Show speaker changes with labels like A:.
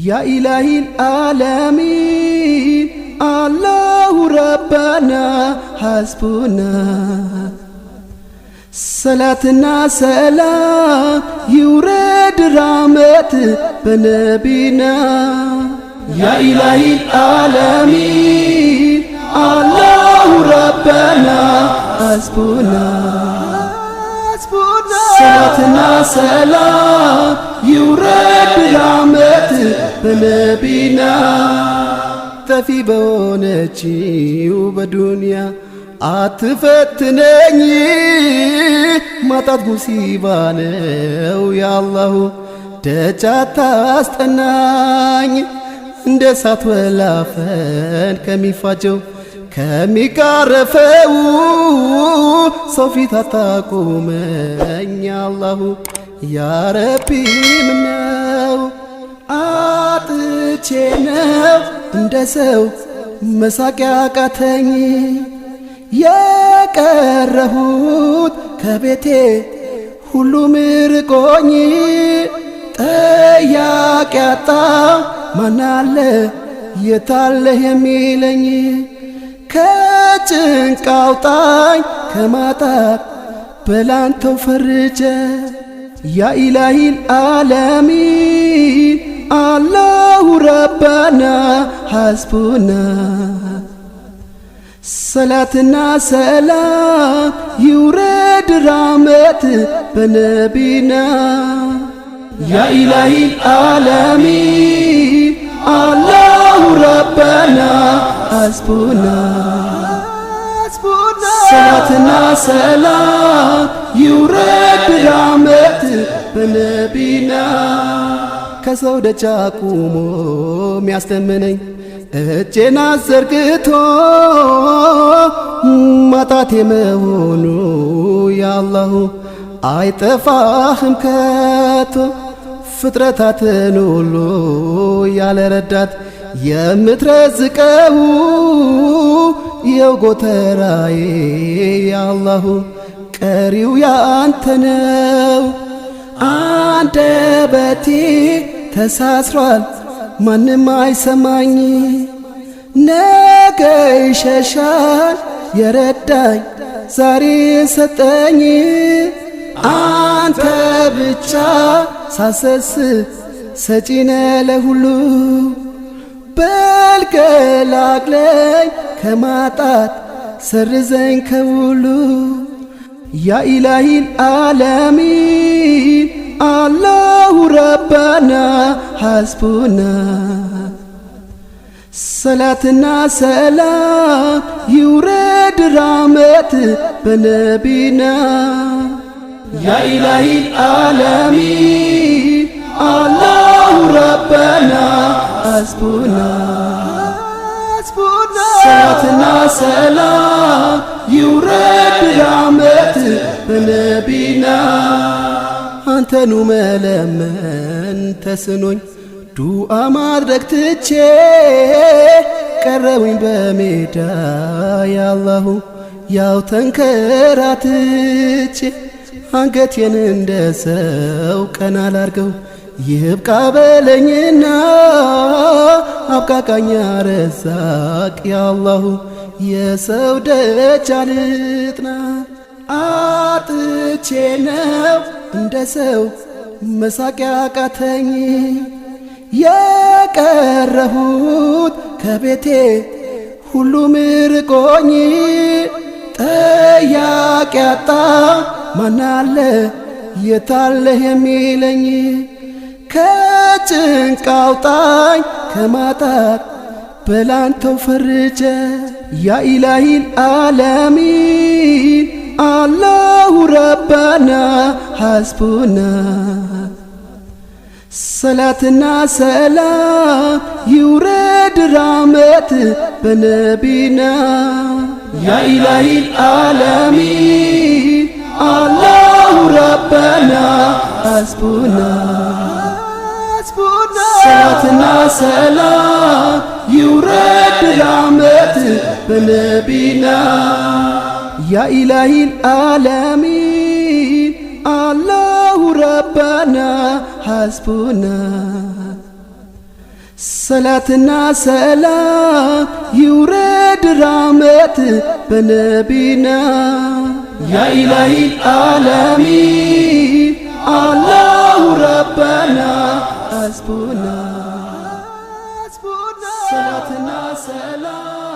A: يا إلهي العالمين الله ربنا حسبنا صلاتنا سلام يورد رحمت بنبينا يا إلهي العالمين الله ربنا حسبنا صلاتنا سلام يورد رحمت بنبينا تفي بونتشيو بدنيا አትፈትነኝ ማጣት ሙሲባ ነው ያአላሁ ደጅ አታስጠናኝ እንደ እሳት ወላፈን ከሚፋጀው ከሚቃረፈው ሰው ፊት አታቁመኝ ያአላሁ ያ ረቢ ምነው አጥቼ ነው እንደ ሰው መሳቅ ያቃተኝ የቀረሁት ከቤቴ ሁሉም ርቆኝ ጠያቂ አጣ ማናለ የታለህ የሚለኝ ከጭንቅ አውጣኝ ከማጣት በላንተው ፈርጀ ያ ኢላሂ العالمين الله ربنا حسبنا صلاتنا سلام يورد رحمت بنبينا يا إلهي العالمين الله ربنا حسبنا صلاتنا سلام يورد رحمت بنبينا كسو ደጅ አቁሞ ሚያስተምነኝ እጄን አዘርግቶ ማጣቴ መሆኑ ያአላሁ አይጠፋህም ከቶ ፍጥረታትን ሁሉ ያለ ረዳት የምትረዝቀው የው ጎተራዬ ያአላሁ ቀሪው ያንተ ነው አንደበቴ ተሳስሯል ማንም አይሰማኝ ነገ ይሸሻል የረዳኝ ዛሬ ሰጠኝ አንተ ብቻ ሳሰስ ሰጪነ ለሁሉ በልገላግለኝ ከማጣት ሰርዘኝ ከሁሉ ያ ኢላሂ العالمين الله ربنا حسبنا صلاتنا سلام يورد رحمت بنبينا يا إلهي العالمين الله ربنا حسبنا صلاتنا سلام يورد رحمت بنبينا አንተኑ መለመን ተስኖኝ ዱዓ ማድረግ ትቼ ቀረውኝ በሜዳ ያአላሁ ያው ተንከራትቼ አንገቴን እንደ ሰው ቀና ላርገው ይብቃ በለኝና አብቃቃኛ ረዛቅ ያአላሁ የሰው ደጅ አልጥና አጥቼ ነው እንደ ሰው መሳቅ ያቃተኝ የቀረሁት ከቤቴ ሁሉም ርቆኝ ጠያቂ አጣ ማናለ የታለህ የሚለኝ ከጭንቅ አውጣኝ ከማጣት በላንተው ፈርጀ ያ ኢላሂ العالمين الله ربنا حسبنا صلاتنا سلام يورد رحمت بنبينا يا إلهي العالمين الله ربنا حسبنا صلاتنا سلام يورد رحمت بنبينا يا إلهي العالمين الله ربنا حسبنا ሰላትና ሰላም ይውረድ ራመት በነቢና ያ ኢላሂ ዓለሚን አላሁ ረበና አስቡና ሰላትና ሰላም